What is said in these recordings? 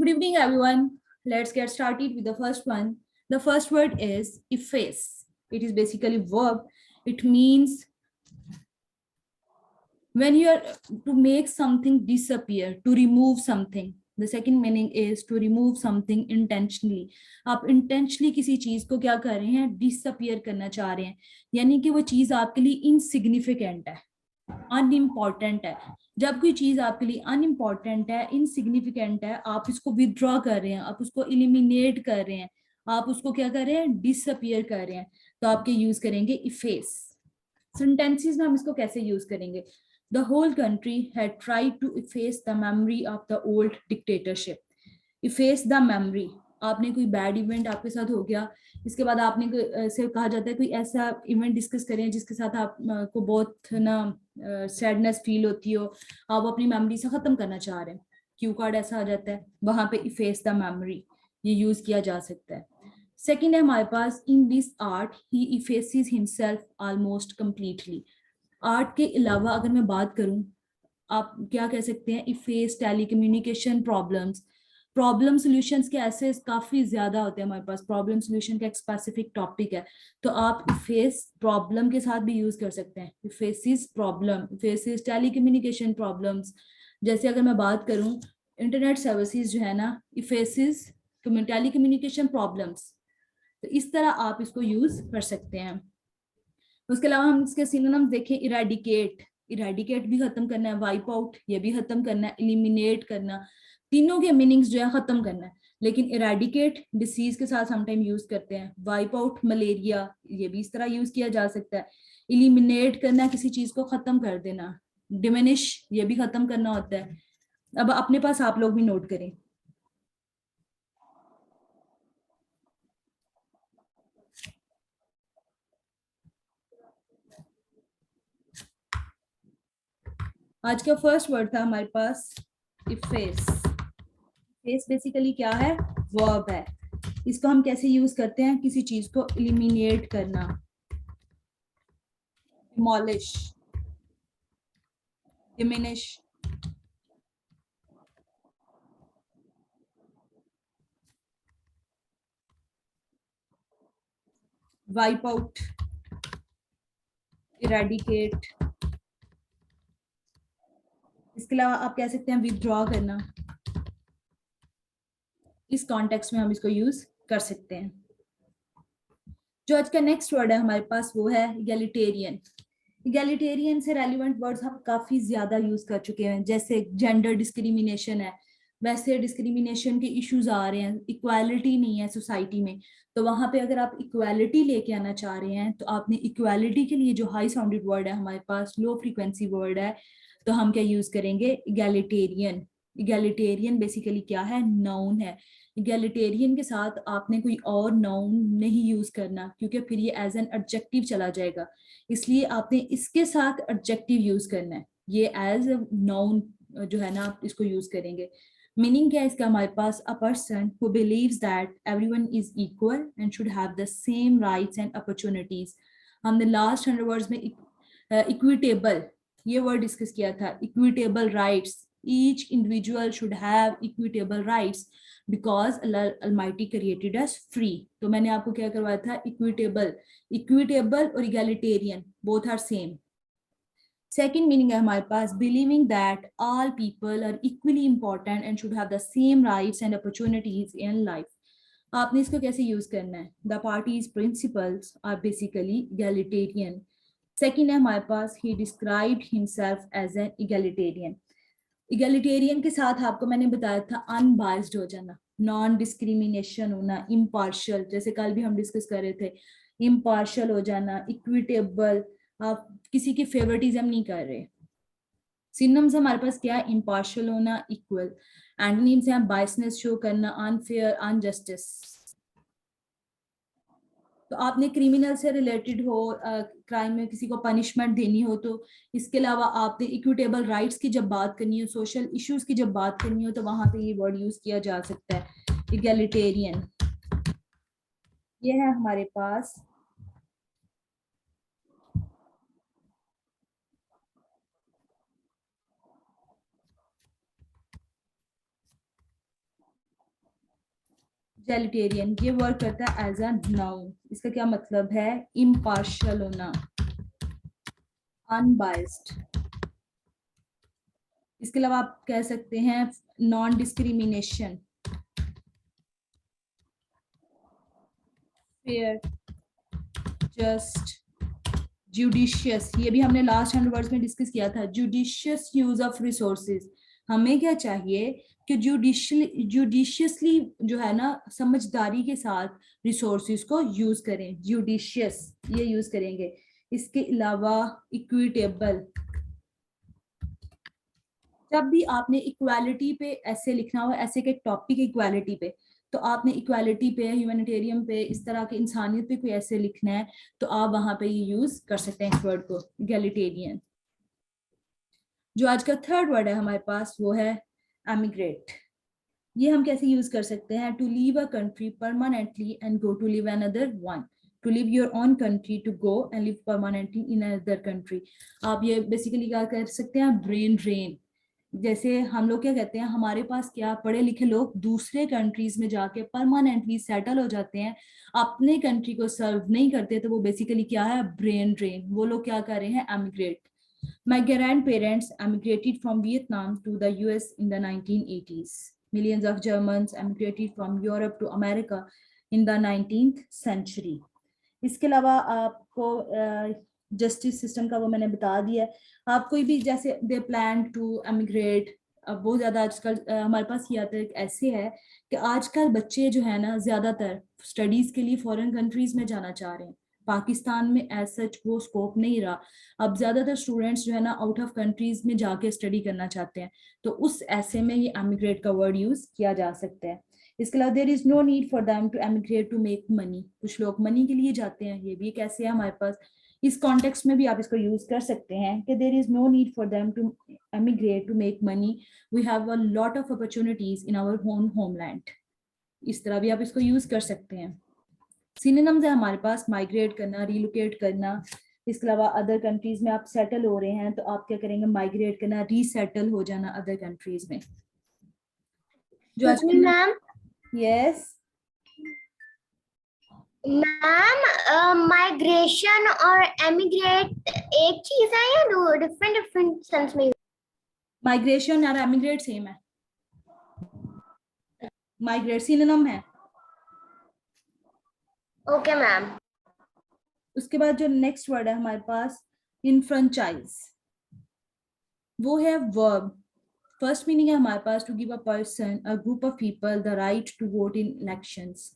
Good evening, everyone. Let's get started with the first one. The first word is efface. It is basically verb. It means when you are to make something disappear, to remove something. The second meaning is to remove something intentionally. आप intentionally किसी चीज को क्या कर रहे हैं, disappear करना चाह रहे हैं, यानी कि वो चीज आपके लिए insignificant है, अनइम्पॉर्टेंट है। जब कोई चीज आपके लिए अनइम्पॉर्टेंट है, इनसिग्निफिकेंट है, आप इसको विदड्रॉ कर रहे हैं, आप उसको इलिमिनेट कर रहे हैं, आप उसको क्या कर रहे हैं, डिसअपियर कर रहे हैं, तो आपके यूज करेंगे इफेस। सेंटेंसेस में हम इसको कैसे यूज करेंगे? The whole country had tried to efface the memory of the old dictatorship. Efface the memory, आपने कोई बैड इवेंट आपके साथ हो गया, इसके बाद आपने से कहा जाता है कोई ऐसा इवेंट डिस्कस करें जिसके साथ आप को बहुत ना सैडनेस फील होती हो, आप अपनी मेमोरी से खत्म करना चाह रहे हैं, क्यू कार्ड ऐसा आ जाता है, वहां पे इफेस द मेमोरी ये यूज किया जा सकता है। सेकेंड है हमारे पास, in this art he effaces himself almost completely. Art के अलावा अगर मैं बात करूं, आप क्या कह सकते हैं, efface telecommunication problems. Problem solutions के ऐसे काफी ज्यादा होते हैं हमारे पास, प्रॉब्लम सॉल्यूशन का एक स्पेसिफिक टॉपिक है, तो आप इफेस प्रॉब्लम के साथ भी यूज कर सकते हैं। इफेसिस प्रॉब्लम, इफेसिस टेलीकम्युनिकेशन प्रॉब्लम्स। जैसे अगर मैं बात करूं, इंटरनेट सर्विसेज जो है ना, इफेसिस टेलीकम्युनिकेशन प्रॉब्लम्स, तो इस तरह आप इसको यूज कर सकते हैं। उसके अलावा हम इसके सिनोनिम्स देखें, इरेडिकेट, इरेडिकेट भी खत्म करना है, वाइप आउट ये भी खत्म करना है, इलिमिनेट करना, तीनों के मीनिंग्स जो है खत्म करना है। लेकिन इरेडिकेट डिसीज के साथ समटाइम यूज करते हैं, वाइप आउट मलेरिया ये भी इस तरह यूज किया जा सकता है, इलिमिनेट करना किसी चीज को खत्म कर देना, डिमिनिश ये भी खत्म करना होता है। अब अपने पास आप लोग भी नोट करें। आज का फर्स्ट वर्ड था हमारे पास इफेस। इफेस बेसिकली क्या है, वर्ब है। इसको हम कैसे यूज करते हैं, किसी चीज को एलिमिनेट करना, demolish, diminish, wipe out, eradicate. इसके अलावा आप कह सकते हैं विथड्रॉ करना। इस कॉन्टेक्स्ट में हम इसको यूज कर सकते हैं। जो आज का नेक्स्ट वर्ड है हमारे पास वो है इगैलिटेरियन। इगैलिटेरियन से रेलिवेंट वर्ड्स हम काफी ज्यादा यूज कर चुके हैं, जैसे जेंडर डिस्क्रिमिनेशन है, वैसे डिस्क्रिमिनेशन के इश्यूज आ रहे हैं, इक्वालिटी नहीं है सोसाइटी में, तो वहां पे अगर आप इक्वालिटी लेके आना चाह रहे हैं, तो आपने इक्वालिटी के लिए जो हाई साउंडेड वर्ड है हमारे पास, लो फ्रीक्वेंसी वर्ड है, तो हम क्या यूज करेंगे, इगैलिटेरियन। इगैलिटेरियन बेसिकली क्या है, नाउन है। इगैलिटेरियन के साथ आपने कोई और नाउन नहीं यूज करना, क्योंकि फिर ये एज एन एडजेक्टिव चला जाएगा, इसलिए आपने इसके साथ एडजेक्टिव यूज करना है, ये एज नाउन जो है ना आप इसको यूज करेंगे। मीनिंग क्या है इसका हमारे पास, a person who believes that everyone is equal and should have the same rights and opportunities. हमने लास्ट 100 वर्ड्स में इक्विटेबल ये वर्ड डिस्कस किया था, equitable rights, each individual should have equitable rights because almighty created us free. तो मैंने आपको क्या करवाया था, इक्विटेबल। इक्विटेबल और egalitarian both are same. Second meaning है हमारे पास, believing that all people are equally important and should have the same rights and opportunities in life. आपने इसको कैसे यूज करना है, the parties principles are basically egalitarian. Second है हमारे पास, he described himself as an egalitarian. Egalitarian के साथ आपको मैंने बताया था अनबायस्ड हो जाना, नॉन डिस्क्रिमिनेशन होना, इम्पार्शियल, जैसे कल भी हम डिस्कस कर रहे थे, इम्पार्शियल हो जाना, इक्विटेबल, आप किसी की फेवरेटिज्म नहीं कर रहे। सिनोनिम्स हमारे पास क्या है, इम्पार्शियल होना, इक्वल। एंटोनिम्स है बायसनेस शो करना, अनफेयर, अनजस्टिस। तो आपने क्रिमिनल से रिलेटेड हो, क्राइम में किसी को पनिशमेंट देनी हो, तो इसके अलावा आपने इक्विटेबल राइट्स की जब बात करनी हो, सोशल इश्यूज की जब बात करनी हो, तो वहां पे ये वर्ड यूज किया जा सकता है, इगैलिटेरियन। ये है हमारे पास egalitarian, ये वर्क करता है एज अ नाउन। इसका क्या मतलब है? इम्पार्शियल होना, अनबाइस्ड। इसके अलावा आप कह सकते हैं non discrimination, fair, just, judicious. ये भी हमने लास्ट 100 वर्ड्स में डिस्कस किया था। जुडिशियस यूज ऑफ रिसोर्सेज, हमें क्या चाहिए कि जुडिशियसली जो है ना, समझदारी के साथ रिसोर्सेज को यूज करें, जुडिशियस ये यूज करेंगे। इसके अलावा इक्विटेबल, जब भी आपने इक्वालिटी पे ऐसे लिखना हो, ऐसे के टॉपिक इक्वालिटी पे, तो आपने इक्वालिटी पे, ह्यूमैनिटेरियन पे, इस तरह के इंसानियत पे कोई ऐसे लिखना है तो आप वहां पे ये यूज कर सकते हैं इस वर्ड को, इगैलिटेरियन। जो आज का थर्ड वर्ड है हमारे पास वो है एमिग्रेट। ये हम कैसे यूज कर सकते हैं? To leave a country permanently and go to live another one, to live your own country, to go and live permanently in another country. आप ये बेसिकली क्या कर सकते हैं? Brain drain. जैसे हम लोग क्या कहते हैं, हमारे पास क्या पढ़े लिखे लोग दूसरे कंट्रीज में जाके परमानेंटली सेटल हो जाते हैं, अपने कंट्री को सर्व नहीं करते, तो वो बेसिकली क्या है? Brain drain. वो लोग क्या कर रहे हैं? एमिग्रेट। My grandparents emigrated from Vietnam to the US in the 1980s. Millions of Germans emigrated from Europe to America in the 19th century. इसके अलावा आपको जस्टिस सिस्टम का वो मैंने बता दिया है। आप कोई भी जैसे दे प्लान टू एमिग्रेट, अब बहुत ज्यादा आजकल हमारे पास ये आता है, ऐसे है कि आजकल बच्चे जो है ना ज्यादातर स्टडीज के लिए फॉरेन कंट्रीज में जाना चाह रहे हैं। पाकिस्तान में एज सच वो स्कोप नहीं रहा। अब ज्यादातर स्टूडेंट्स जो है ना आउट ऑफ कंट्रीज में जाके स्टडी करना चाहते हैं, तो उस ऐसे में ये एमिग्रेट का वर्ड यूज किया जा सकता है। इसके अलावा there is no need for them to emigrate to make money, कुछ लोग मनी के लिए जाते हैं, ये भी कैसे है हमारे पास। इस कॉन्टेक्स्ट में भी आप इसको यूज कर सकते हैं कि there is no need for them to emigrate to make money, we have a lot of opportunities in our homeland. इस तरह भी आप इसको यूज कर सकते हैं। सिनोनिम्स है हमारे पास माइग्रेट करना, रिलोकेट करना। इसके अलावा अदर कंट्रीज में आप सेटल हो रहे हैं तो आप क्या करेंगे? माइग्रेट करना, रीसेटल हो जाना अदर कंट्रीज में। जो आज मैम, यस मैम, माइग्रेशन और एमिग्रेट एक चीज है या दो डिफरेंट डिफरेंट सेंस में? माइग्रेशन और एमिग्रेट सेम है, माइग्रेट सिनोनिम है। Okay ma'am. उसके बाद जो नेक्स्ट वर्ड है हमारे पास इनफ्रेंचाइज, वो है वर्ब। फर्स्ट मीनिंग है हमारे पास to give a person, a group of people the right to vote in elections.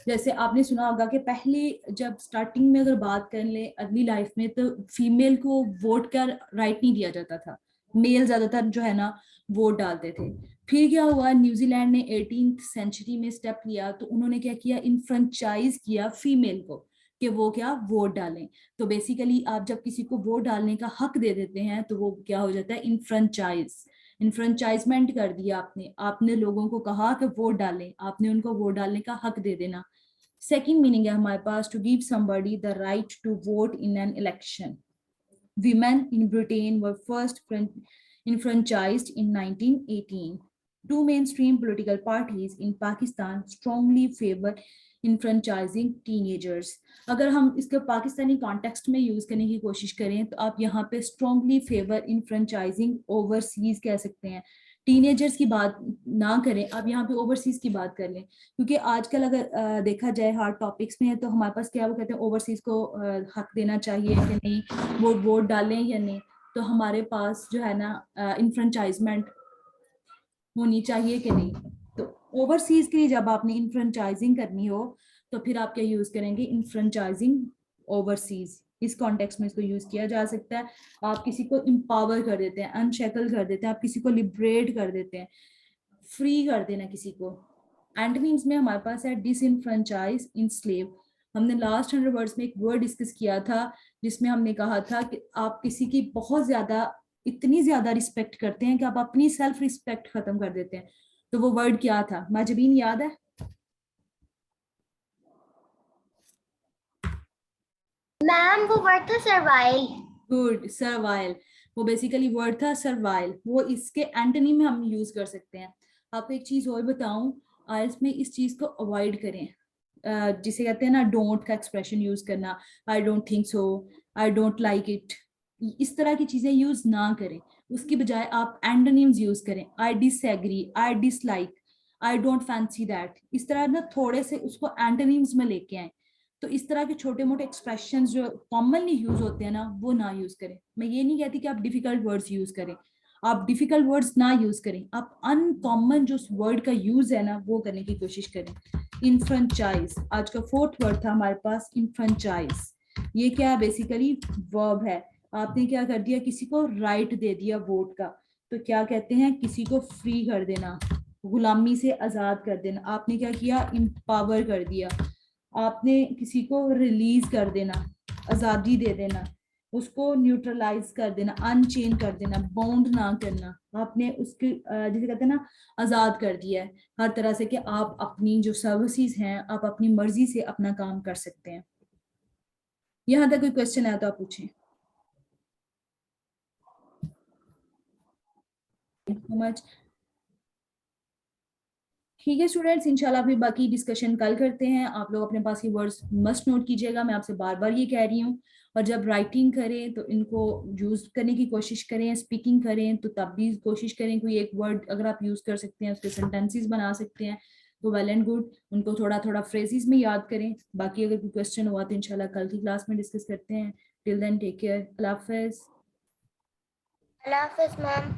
जैसे आपने सुना होगा कि पहले जब स्टार्टिंग में अगर बात कर ले अर्ली लाइफ में, तो फीमेल को वोट का राइट नहीं दिया जाता था, मेल ज्यादातर जो है ना वोट डालते थे। फिर क्या हुआ? न्यूजीलैंड ने 18th सेंचुरी में स्टेप लिया, तो उन्होंने क्या किया? इनफ्रेंचाइज किया फीमेल को कि वो क्या वोट डालें। तो बेसिकली आप जब किसी को वोट डालने का हक दे देते हैं तो वो क्या हो जाता है? इनफ्रेंचाइज, इन्फ्रेंचाइजमेंट कर दिया आपने। आपने लोगों को कहा कि वोट डालें, आपने उनको वोट डालने का हक दे देना। सेकंड मीनिंग है हमारे पास to give somebody the right to vote in an election. Women in Britain were first enfranchised in 1918. Two mainstream political parties in Pakistan strongly favor enfranchising teenagers. अगर हम इसके पाकिस्तानी कॉन्टेक्स्ट में यूज करने की कोशिश करें तो आप यहाँ पे strongly favor enfranchising overseas कह सकते हैं। टीनेजर्स की बात ना करें, आप यहाँ पे ओवरसीज की बात कर लें, क्योंकि आजकल अगर देखा जाए हार्ड टॉपिक्स में है तो हमारे पास क्या वो कहते हैं ओवरसीज को हक देना चाहिए कि नहीं, वो वोट डालें या नहीं। तो हमारे पास जो है ना इनफ्रेंचाइजमेंट होनी चाहिए कि नहीं। तो ओवरसीज के लिए जब आपने इनफ्रेंचाइजिंग करनी हो तो फिर आप क्या यूज करेंगे? इनफ्रेंचाइजिंग ओवरसीज। इस कॉन्टेक्स्ट में इसको यूज किया जा सकता है। आप किसी को एम्पावर कर देते हैं, अनशेकल कर देते हैं, आप किसी को लिबरेट कर देते हैं, फ्री कर देना किसी को। एंटोनिम्स में हमारे पास है डिसइनफ्रेंचाइज, इंस्लेव। हमने लास्ट 100 वर्ड्स में एक वर्ड डिस्कस किया था जिसमें हमने कहा था कि आप किसी की बहुत ज्यादा, इतनी ज्यादा रिस्पेक्ट करते हैं कि आप अपनी सेल्फ रिस्पेक्ट खत्म कर देते हैं। तो वो वर्ड क्या था? माजबीन याद है? मैम वो वर्ड था सर्वाइल। Good, servile. वो बेसिकली वर्ड था सर्वाइल, वो इसके एंटोनिम में हम यूज कर सकते हैं। आपको एक चीज और बताऊं, आयल्स में इस चीज को अवॉइड करें। जिसे कहते हैं ना डोंट का एक्सप्रेशन यूज करना, I don't think so, I don't like it, इस तरह की चीजें यूज ना करें। उसकी बजाय आप एंटोनिम्स यूज करें, I disagree, I dislike, I don't fancy that. इस तरह ना थोड़े से उसको एंटोनिम्स में लेके आए। तो इस तरह के छोटे मोटे एक्सप्रेशंस जो कॉमनली यूज होते हैं ना वो ना यूज करें। मैं ये नहीं कहती कि आप डिफिकल्ट वर्ड्स यूज करें, आप डिफिकल्ट वर्ड्स ना यूज करें, आप अनकॉमन जो वर्ड का यूज है ना वो करने की कोशिश करें। इनफ्रेंचाइज आज का फोर्थ वर्ड था हमारे पास, इनफ्रेंचाइज। ये क्या है? बेसिकली वर्ब है। आपने क्या कर दिया, किसी को राइट दे दिया वोट का, तो क्या कहते हैं, किसी को फ्री कर देना, गुलामी से आजाद कर देना। आपने क्या किया, एम्पावर कर दिया। आपने किसी को रिलीज कर देना, आजादी दे देना, उसको न्यूट्रलाइज कर देना, अनचेन कर देना, बाउंड ना करना। आपने उसके जिसे कहते हैं ना आजाद कर दिया है हर तरह से कि आप अपनी जो सर्विसेज हैं आप अपनी मर्जी से अपना काम कर सकते हैं। यहाँ तक कोई क्वेश्चन है तो आप पूछें। मच ठीक है स्टूडेंट्स, इंशाल्लाह फिर बाकी डिस्कशन कल करते हैं। आप लोग अपने पास ये वर्ड्स मस्ट नोट कीजिएगा, मैं आपसे बार बार ये कह रही हूँ। और जब राइटिंग करें तो इनको यूज करने की कोशिश करें, स्पीकिंग करें तो तब भी कोशिश करें कोई एक वर्ड अगर आप यूज कर सकते हैं उसके सेंटेंसेस बना सकते हैं तो वेल एंड गुड, उनको थोड़ा थोड़ा फ्रेजेस में याद करें। बाकी अगर कोई क्वेश्चन हुआ तो इंशाल्लाह कल की क्लास में डिस्कस करते हैं। टिल देन टेक केयर, अल्लाह हाफिज। अल्लाह हाफिज मैम।